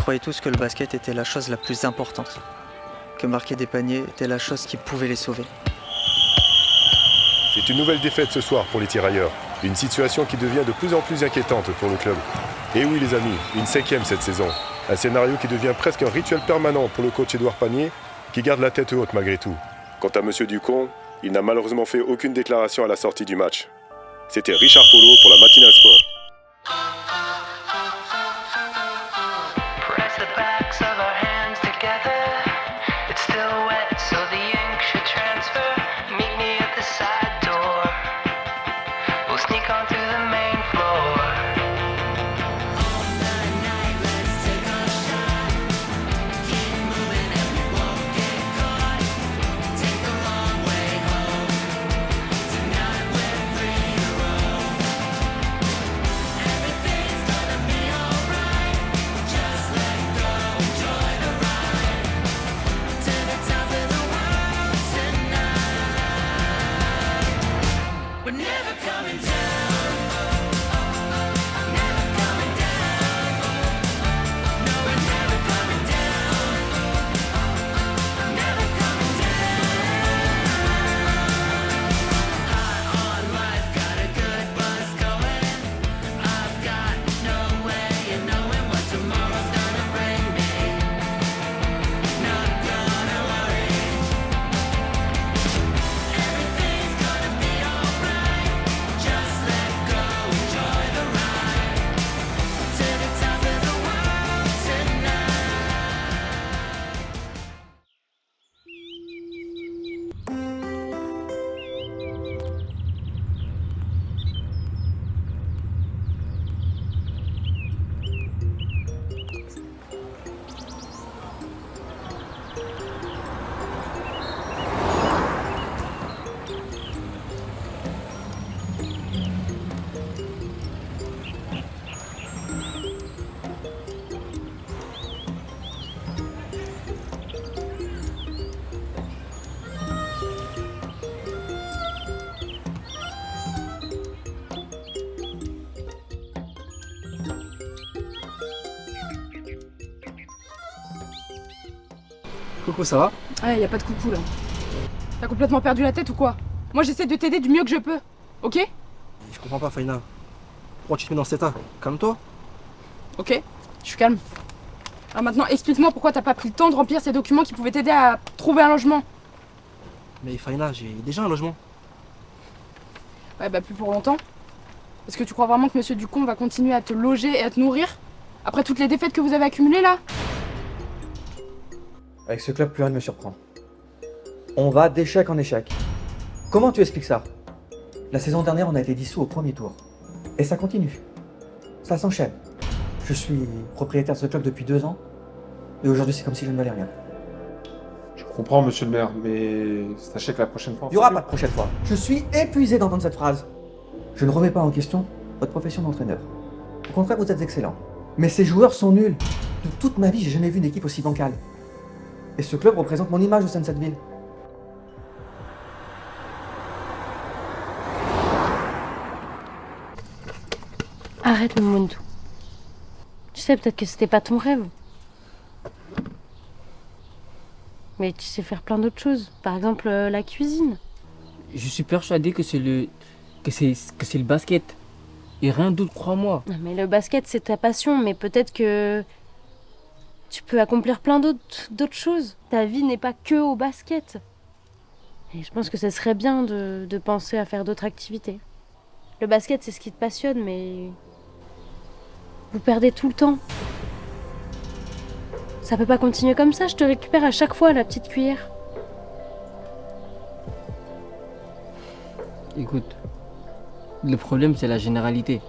croyaient tous que le basket était la chose la plus importante, que marquer des paniers était la chose qui pouvait les sauver. C'est une nouvelle défaite ce soir pour les tirailleurs. Une situation qui devient de plus en plus inquiétante pour le club. Et oui les amis, une 5e cette saison. Un scénario qui devient presque un rituel permanent pour le coach Édouard Panier, qui garde la tête haute malgré tout. Quant à Monsieur Ducon, il n'a malheureusement fait aucune déclaration à la sortie du match. C'était Richard Polo pour la Matinale Sport. Coucou, ça va? Ouais, y a pas de coucou là. T'as complètement perdu la tête ou quoi? Moi j'essaie de t'aider du mieux que je peux, ok? Je comprends pas, Faina. Pourquoi tu te mets dans cet état? Calme-toi. Ok, je suis calme. Alors maintenant explique-moi pourquoi t'as pas pris le temps de remplir ces documents qui pouvaient t'aider à trouver un logement. Mais Faina, j'ai déjà un logement. Ouais, bah plus pour longtemps. Est-ce que tu crois vraiment que Monsieur Ducon va continuer à te loger et à te nourrir? Après toutes les défaites que vous avez accumulées là? Avec ce club, plus rien ne me surprend. On va d'échec en échec. Comment tu expliques ça? La saison dernière, on a été dissous au premier tour. Et ça continue. Ça s'enchaîne. Je suis propriétaire de ce club depuis 2 ans. Et aujourd'hui, c'est comme si je ne valais rien. Je comprends, monsieur le maire, mais sachez que la prochaine fois... Il n'y aura pas de prochaine fois. Je suis épuisé d'entendre cette phrase. Je ne remets pas en question votre profession d'entraîneur. Au contraire, vous êtes excellent. Mais ces joueurs sont nuls. De toute ma vie, j'ai jamais vu une équipe aussi bancale. Et ce club représente mon image au sein de cette ville. Arrête, Moundou. Tu sais, peut-être que c'était pas ton rêve. Mais tu sais faire plein d'autres choses. Par exemple, la cuisine. Je suis persuadé que c'est le basket. Et rien d'autre, crois-moi. Non, mais le basket, c'est ta passion. Mais peut-être que tu peux accomplir plein d'autres choses. Ta vie n'est pas que au basket. Et je pense que ce serait bien de penser à faire d'autres activités. Le basket, c'est ce qui te passionne, mais vous perdez tout le temps. Ça peut pas continuer comme ça, je te récupère à chaque fois la petite cuillère. Écoute, le problème c'est la généralité.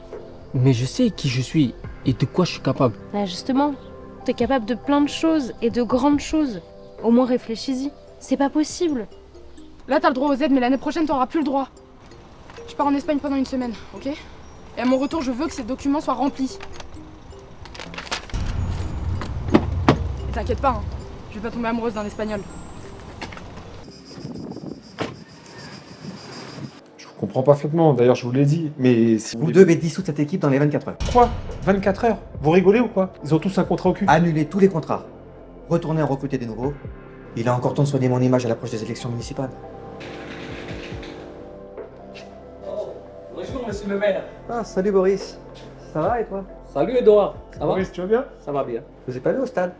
Mais je sais qui je suis et de quoi je suis capable. Là, justement, t'es capable de plein de choses et de grandes choses. Au moins réfléchis-y. C'est pas possible. Là t'as le droit aux aides, mais l'année prochaine t'auras plus le droit. Je pars en Espagne pendant 1 semaine, ok? Et à mon retour, je veux que ces documents soient remplis. Et t'inquiète pas, hein, je vais pas tomber amoureuse d'un Espagnol. Je vous comprends parfaitement, d'ailleurs je vous l'ai dit, mais si Vous devez dissoudre cette équipe dans les 24 heures. Quoi 24 heures? Vous rigolez ou quoi? Ils ont tous un contrat au cul. Annulez tous les contrats. Retournez en recruter des nouveaux. Il a encore temps de soigner mon image à l'approche des élections municipales. Bonjour, monsieur le maire. Ah, salut Boris. Ça va et toi? Salut, Edouard. Ça va? Maurice, tu vas bien? Ça va bien. Je vous ai pas vu au stade.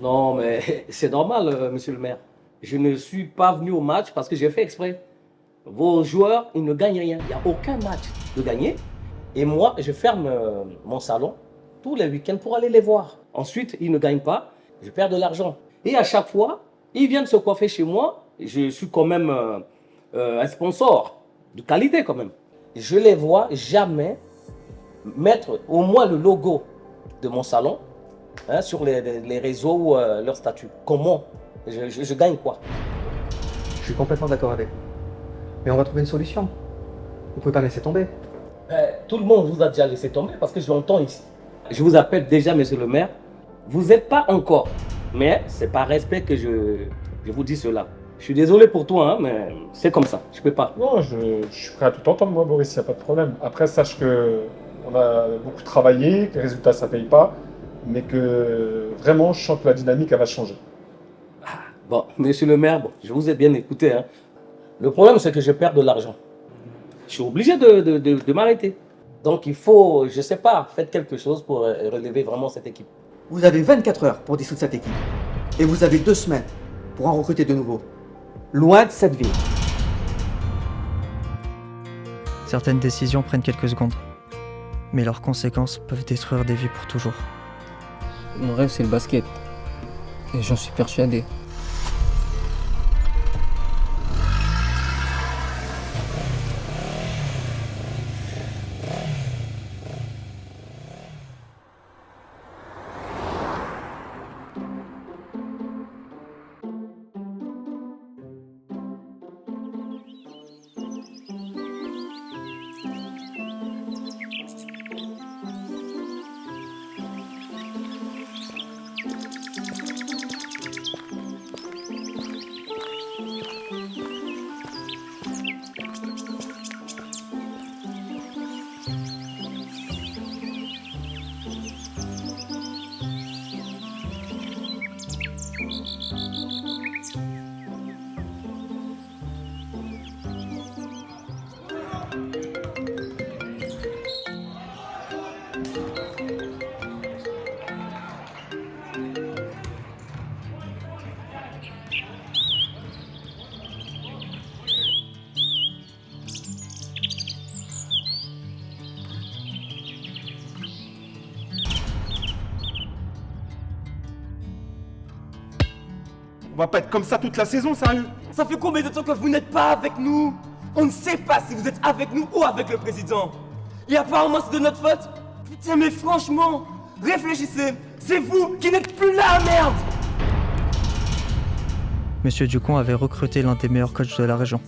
Non, mais c'est normal, monsieur le maire. Je ne suis pas venu au match parce que j'ai fait exprès. Vos joueurs, ils ne gagnent rien. Il n'y a aucun match de gagner. Et moi, je ferme mon salon tous les week-ends pour aller les voir. Ensuite, ils ne gagnent pas. Je perds de l'argent. Et à chaque fois, ils viennent se coiffer chez moi. Je suis quand même un sponsor de qualité quand même. Je les vois jamais mettre au moins le logo de mon salon sur les réseaux ou leur statut. Comment je gagne quoi? Je suis complètement d'accord avec vous. Mais on va trouver une solution. Vous pouvez pas me laisser tomber. Tout le monde vous a déjà laissé tomber parce que je l'entends ici. Je vous appelle déjà, monsieur le maire. Vous n'êtes pas encore. Mais c'est par respect que je vous dis cela. Je suis désolé pour toi, hein, mais c'est comme ça. Je peux pas. Non, je suis prêt à tout entendre, moi, Boris, il n'y a pas de problème. Après, sache que on a beaucoup travaillé, que les résultats, ça ne paye pas, mais que vraiment, je sens que la dynamique, elle va changer. Bon, monsieur le maire, je vous ai bien écouté. Hein. Le problème, c'est que je perds de l'argent. Je suis obligé de m'arrêter. Donc, il faut, je ne sais pas, faites quelque chose pour relever vraiment cette équipe. Vous avez 24 heures pour dissoudre cette équipe. Et vous avez 2 semaines pour en recruter de nouveaux. Loin de cette ville. Certaines décisions prennent quelques secondes, mais leurs conséquences peuvent détruire des vies pour toujours. Mon rêve, c'est le basket. Et j'en suis persuadé. On va pas être comme ça toute la saison, sérieux? Ça fait combien de temps que vous n'êtes pas avec nous? On ne sait pas si vous êtes avec nous ou avec le président. Et apparemment c'est de notre faute? Putain mais franchement, réfléchissez, c'est vous qui n'êtes plus là, merde! Monsieur Ducon avait recruté l'un des meilleurs coachs de la région.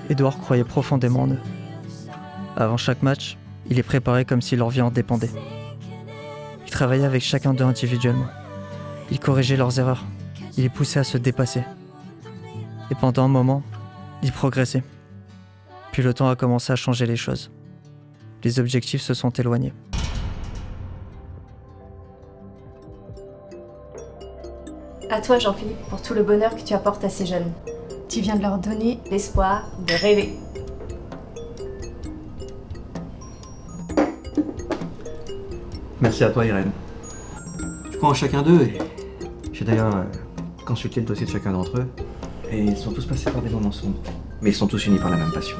Edouard croyait profondément en eux. Avant chaque match, il les préparait comme si leur vie en dépendait. Il travaillait avec chacun d'eux individuellement. Il corrigeait leurs erreurs. Il les poussait à se dépasser. Et pendant un moment, ils progressaient. Puis le temps a commencé à changer les choses. Les objectifs se sont éloignés. À toi, Jean-Philippe, pour tout le bonheur que tu apportes à ces jeunes. Tu viens de leur donner l'espoir de rêver. Merci à toi, Irène. Je crois en chacun d'eux et j'ai d'ailleurs consulté le dossier de chacun d'entre eux. Et ils sont tous passés par des moments sombres. Mais ils sont tous unis par la même passion,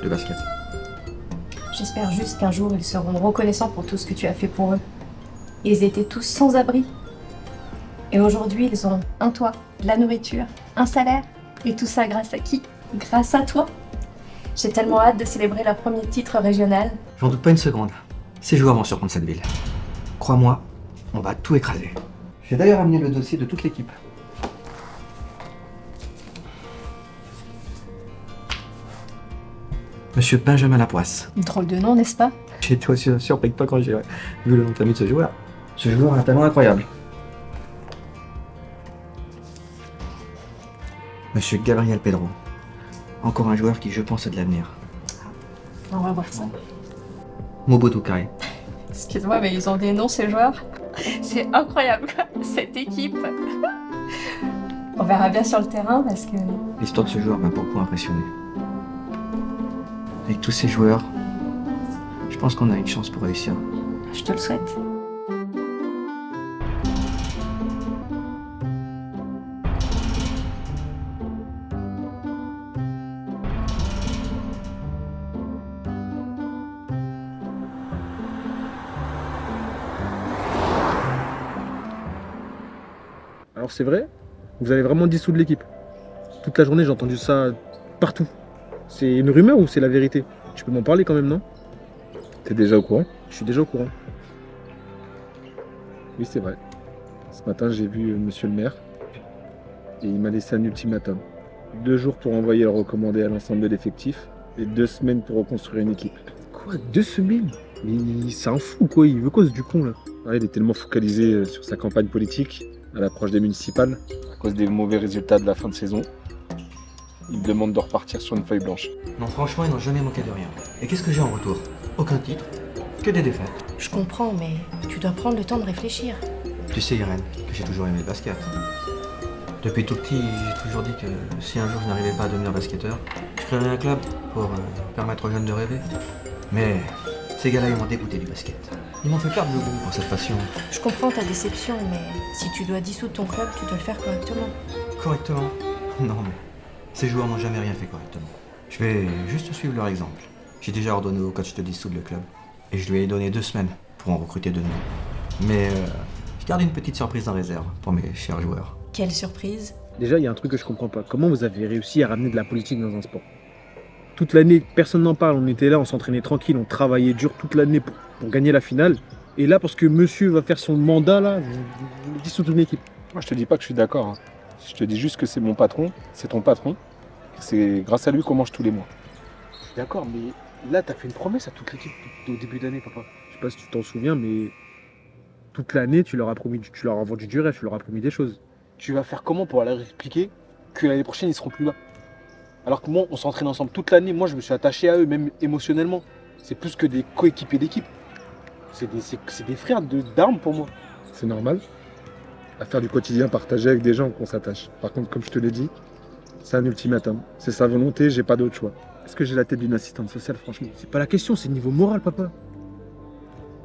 le basket. J'espère juste qu'un jour, ils seront reconnaissants pour tout ce que tu as fait pour eux. Ils étaient tous sans abri. Et aujourd'hui, ils ont un toit, de la nourriture, un salaire. Et tout ça grâce à qui? Grâce à toi. J'ai tellement hâte de célébrer leur premier titre régional. J'en doute pas une seconde. Ces joueurs vont surprendre cette ville. Crois-moi, on va tout écraser. J'ai d'ailleurs amené le dossier de toute l'équipe. Monsieur Benjamin Lapoisse. Drôle de nom, n'est-ce pas? J'ai été aussi surpris que toi quand j'ai vu le nom de famille de ce joueur. Ce joueur a un talent incroyable. Monsieur Gabriel Pedro. Encore un joueur qui, je pense, a de l'avenir. On va voir ça. Mobutu Kari. Excuse-moi, mais ils ont des noms, ces joueurs. C'est incroyable, quoi, cette équipe. On verra bien sur le terrain parce que... L'histoire de ce joueur m'a beaucoup impressionné. Avec tous ces joueurs, je pense qu'on a une chance pour réussir. Je te le souhaite. Alors c'est vrai, vous avez vraiment dissoudre l'équipe. Toute la journée j'ai entendu ça partout. C'est une rumeur ou c'est la vérité? Tu peux m'en parler quand même, non? T'es déjà au courant? Je suis déjà au courant. Oui, c'est vrai. Ce matin, j'ai vu monsieur le maire et il m'a laissé un ultimatum. 2 jours pour envoyer le recommandé à l'ensemble de l'effectif et 2 semaines pour reconstruire une équipe. Quoi, 2 semaines? Mais c'est un fou quoi, il veut cause du con là. Ouais, il est tellement focalisé sur sa campagne politique à l'approche des municipales à cause des mauvais résultats de la fin de saison. Il me demande de repartir sur une feuille blanche. Non, franchement, ils n'ont jamais manqué de rien. Et qu'est-ce que j'ai en retour? Aucun titre, que des défaites. Je comprends, mais tu dois prendre le temps de réfléchir. Tu sais, Irène, que j'ai toujours aimé le basket. Depuis tout petit, j'ai toujours dit que si un jour je n'arrivais pas à devenir basketteur, je créerais un club pour permettre aux jeunes de rêver. Mais ces gars-là, ils m'ont dégoûté du basket. Ils m'ont fait perdre le goût pour cette passion. Je comprends ta déception, mais si tu dois dissoudre ton club, tu dois le faire correctement. Correctement? Non, mais ces joueurs n'ont jamais rien fait correctement. Je vais juste suivre leur exemple. J'ai déjà ordonné au coach de dissoudre le club. Et je lui ai donné 2 semaines pour en recruter de nouveaux. Mais je garde une petite surprise en réserve pour mes chers joueurs. Quelle surprise! Déjà, il y a un truc que je comprends pas. Comment vous avez réussi à ramener de la politique dans un sport? Toute l'année, personne n'en parle. On était là, on s'entraînait tranquille, on travaillait dur toute l'année pour gagner la finale. Et là, parce que monsieur va faire son mandat, là, vous dissoudre une équipe. Moi, je te dis pas que je suis d'accord. Hein. Je te dis juste que c'est mon patron, c'est ton patron. Et c'est grâce à lui qu'on mange tous les mois. Je suis d'accord, mais là, t'as fait une promesse à toute l'équipe au début d'année, papa. Je sais pas si tu t'en souviens, mais toute l'année, tu leur as vendu du rêve, tu leur as promis des choses. Tu vas faire comment pour leur expliquer que l'année prochaine, ils seront plus là? Alors que moi, on s'entraîne ensemble toute l'année. Moi, je me suis attaché à eux, même émotionnellement. C'est plus que des coéquipiers d'équipe. C'est des frères d'armes pour moi. C'est normal. À faire du quotidien partagé avec des gens qu'on s'attache. Par contre, comme je te l'ai dit, c'est un ultimatum. C'est sa volonté, j'ai pas d'autre choix. Est-ce que j'ai la tête d'une assistante sociale, franchement? C'est pas la question, c'est niveau moral, papa.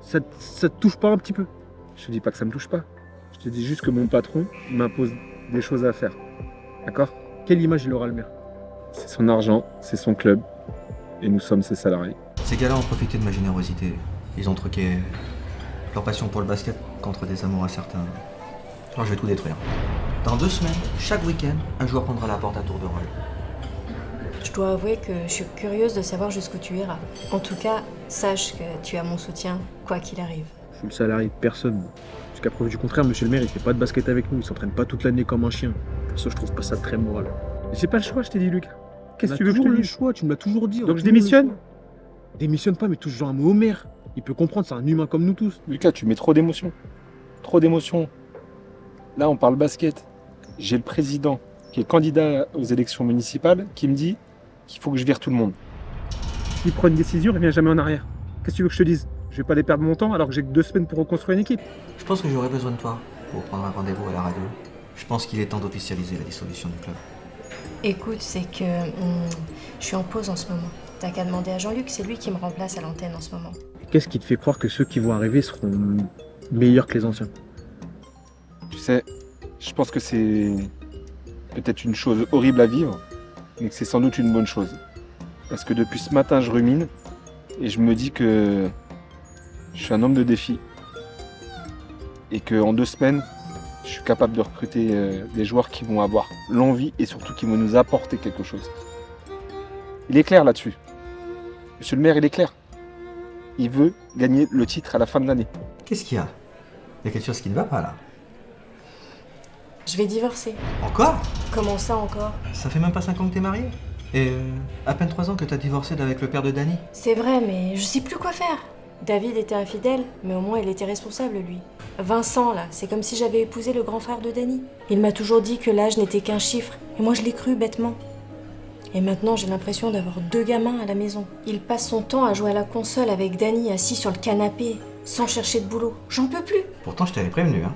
Ça te touche pas un petit peu? Je te dis pas que ça me touche pas. Je te dis juste que mon patron m'impose des choses à faire. D'accord? Quelle image il aura, le maire? C'est son argent, c'est son club. Et nous sommes ses salariés. Ces gars-là ont profité de ma générosité. Ils ont troqué leur passion pour le basket contre des amours incertains. Alors je vais tout détruire. Dans 2 semaines, chaque week-end, un joueur prendra la porte à tour de rôle. Je dois avouer que je suis curieuse de savoir jusqu'où tu iras. En tout cas, sache que tu as mon soutien, quoi qu'il arrive. Je suis le salarié de personne. Jusqu'à preuve du contraire, monsieur le maire, il fait pas de basket avec nous. Il s'entraîne pas toute l'année comme un chien. Perso, je trouve pas ça très moral. J'ai pas le choix, je t'ai dit, Lucas. Qu'est-ce que tu veux que je te dise? Le choix, tu me l'as toujours dit. Donc je démissionne? Démissionne pas, mais touche genre un mot au maire. Il peut comprendre, c'est un humain comme nous tous. Lucas, tu mets trop d'émotions. Trop d'émotions. Là, on parle basket. J'ai le président qui est candidat aux élections municipales qui me dit qu'il faut que je vire tout le monde. S'il prend une décision, il revient jamais en arrière. Qu'est-ce que tu veux que je te dise? Je vais pas aller perdre mon temps alors que j'ai que 2 semaines pour reconstruire une équipe. Je pense que j'aurai besoin de toi pour prendre un rendez-vous à la radio. Je pense qu'il est temps d'officialiser la dissolution du club. Écoute, c'est que je suis en pause en ce moment. T'as qu'à demander à Jean-Luc, c'est lui qui me remplace à l'antenne en ce moment. Qu'est-ce qui te fait croire que ceux qui vont arriver seront meilleurs que les anciens? Tu sais, je pense que c'est peut-être une chose horrible à vivre, mais que c'est sans doute une bonne chose. Parce que depuis ce matin, je rumine et je me dis que je suis un homme de défi. Et qu'en 2 semaines, je suis capable de recruter des joueurs qui vont avoir l'envie et surtout qui vont nous apporter quelque chose. Il est clair là-dessus. Monsieur le maire, il est clair. Il veut gagner le titre à la fin de l'année. Qu'est-ce qu'il y a? Il y a quelque chose qui ne va pas là. Je vais divorcer. Encore? Comment ça encore? Ça fait même pas 5 ans que t'es marié. Et à peine 3 ans que t'as divorcé avec le père de Danny. C'est vrai, mais je sais plus quoi faire. David était infidèle, mais au moins il était responsable, lui. Vincent, là, c'est comme si j'avais épousé le grand frère de Dany. Il m'a toujours dit que l'âge n'était qu'un chiffre, et moi je l'ai cru bêtement. Et maintenant, j'ai l'impression d'avoir 2 gamins à la maison. Il passe son temps à jouer à la console avec Dany assis sur le canapé, sans chercher de boulot. J'en peux plus. Pourtant, je t'avais prévenu, hein.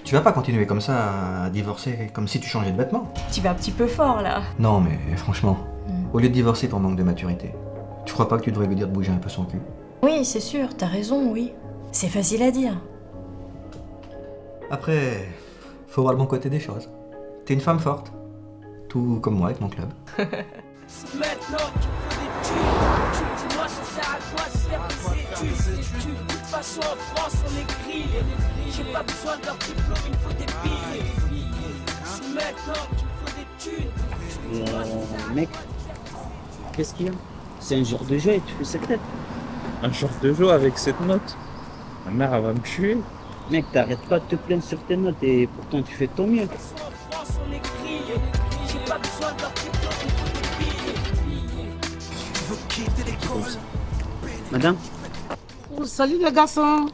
Tu vas pas continuer comme ça à divorcer comme si tu changeais de vêtements. Tu vas un petit peu fort, là. Non, mais franchement, au lieu de divorcer pour manque de maturité, tu crois pas que tu devrais lui dire de bouger un peu son cul? Oui, c'est sûr, t'as raison, oui. C'est facile à dire. Après, faut voir le bon côté des choses. T'es une femme forte. Tout comme moi avec mon club. C'est maintenant qu'il faut des thunes. Dis-moi ça sert à quoi de faire des études. De toute façon en France on est grillé. J'ai pas besoin de leur diplôme, il me faut des billets. C'est maintenant qu'il faut des thunes. Mec, qu'est-ce qu'il y a? C'est un jour de jeu et tu fais cette tête. Un jour de jeu avec cette note? Ma mère elle va me tuer. Mec, t'arrêtes pas de te plaindre sur tes notes et pourtant tu fais de ton mieux. Madame? Oh, salut les garçons.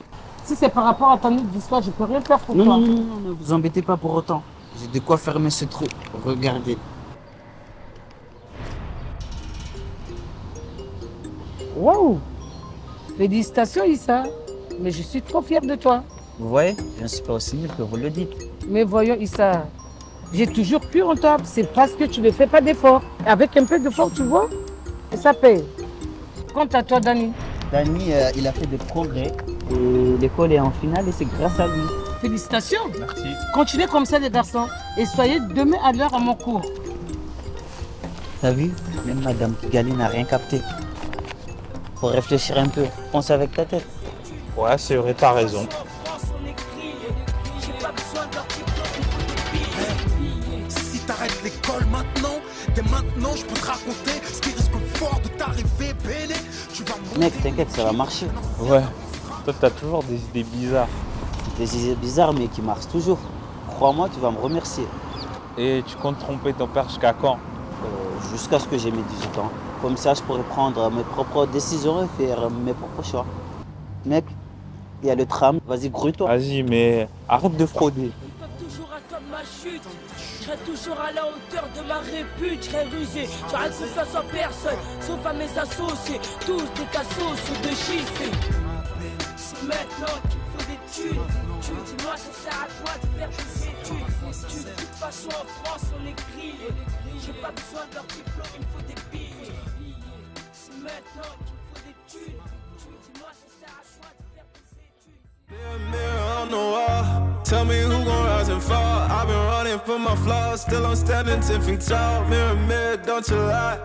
Si c'est par rapport à ta note d'histoire, je peux rien faire pour toi. Non, ne vous embêtez pas pour autant. J'ai de quoi fermer ce trou. Regardez. Waouh! Félicitations Issa. Mais je suis trop fière de toi. Vous voyez, je ne suis pas aussi nul que vous le dites. Mais voyons Issa, j'ai toujours cru en toi. C'est parce que tu ne fais pas d'efforts. Avec un peu d'effort, tu vois, et ça paye. Quant à toi, Dany. Dany, il a fait des progrès et l'école est en finale et c'est grâce à lui. Félicitations. Merci. Continuez comme ça les garçons et soyez demain à l'heure à mon cours. T'as vu? Même Madame Kigali n'a rien capté. Faut réfléchir un peu. Pense avec ta tête. Ouais, c'est vrai, t'as raison. Si t'arrêtes l'école maintenant, dès maintenant je peux te raconter ce qui risque fort de t'arriver, Béné. Tu vas mourir. Mec, t'inquiète, ça va marcher. Ouais, toi t'as toujours des idées bizarres. Des idées bizarres mais qui marchent toujours. Crois-moi, tu vas me remercier. Et tu comptes tromper ton père jusqu'à quand? Jusqu'à ce que j'ai mes 18 ans. Comme ça, je pourrai prendre mes propres décisions et faire mes propres choix. Mec, il y a le tram, vas-y, grouille-toi. Vas-y, mais arrête de frauder. Toujours attendre ma chute. Je serai toujours à la hauteur de ma répute. Je serai rusé, j'aurai confiance en personne, sauf à mes associés. Tous des cassos ou de chiffres. C'est maintenant qu'il faut des thunes. Dis-moi ça sert à quoi de faire des études. De toute façon en France on est grillé. J'ai pas besoin de leur diplôme, il me faut des billets. C'est maintenant qu'il faut des thunes. Dis-moi ça sert à quoi de faire des études. Mirror on the wall, tell me who gon' rise and fall. I've been running from my flaws, still I'm standing 10 feet tall. Mirror, mirror, don't you lie.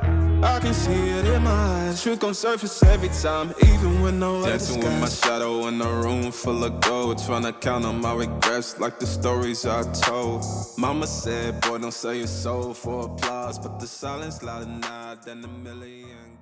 I can see it in my eyes. Truth gon' surface every time, even when no light is dancing with my shadow in a room full of gold, trying to count on my regrets like the stories I told. Mama said, boy, don't sell your soul for applause, but the silence louder now than a million.